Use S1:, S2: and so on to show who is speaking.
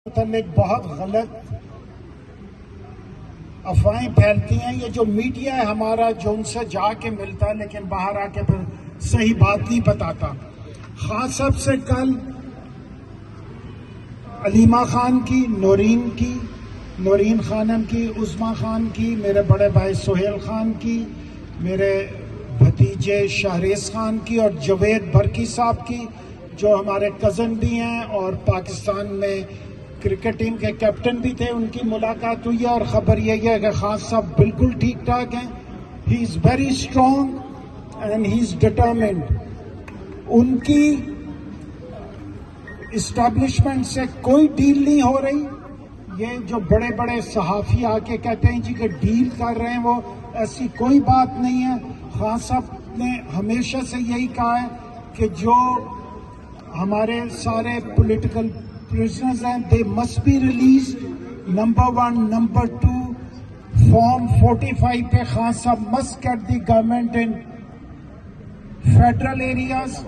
S1: متعلق بہت غلط افواہیں پھیلتی ہیں. یہ جو میڈیا ہے ہمارا جو ان سے جا کے ملتا ہے لیکن باہر آ کے پھر صحیح بات نہیں بتاتا. خان صاحب سے کل علیمہ خان کی، نورین خانم کی، عظمیٰ خان کی، میرے بڑے بھائی سہیل خان کی، میرے بھتیجے شہریز خان کی اور جوید برکی صاحب کی جو ہمارے کزن بھی ہیں اور پاکستان میں کرکٹ ٹیم کے کیپٹن بھی تھے، ان کی ملاقات ہوئی ہے اور خبر یہ ہے کہ خان صاحب بالکل ٹھیک ٹھاک ہیں. He is very strong and he is determined. ان کی اسٹیبلشمنٹ سے کوئی ڈیل نہیں ہو رہی. یہ جو بڑے بڑے صحافی آ کے کہتے ہیں جی کہ ڈیل کر رہے ہیں، وہ ایسی کوئی بات نہیں ہے. خان صاحب نے ہمیشہ سے یہی کہا ہے کہ جو ہمارے سارے پولیٹیکل پرزنرز ہیں they must be released. Number 1، number 2، form 45 پہ Khan sahib must get the government in federal areas.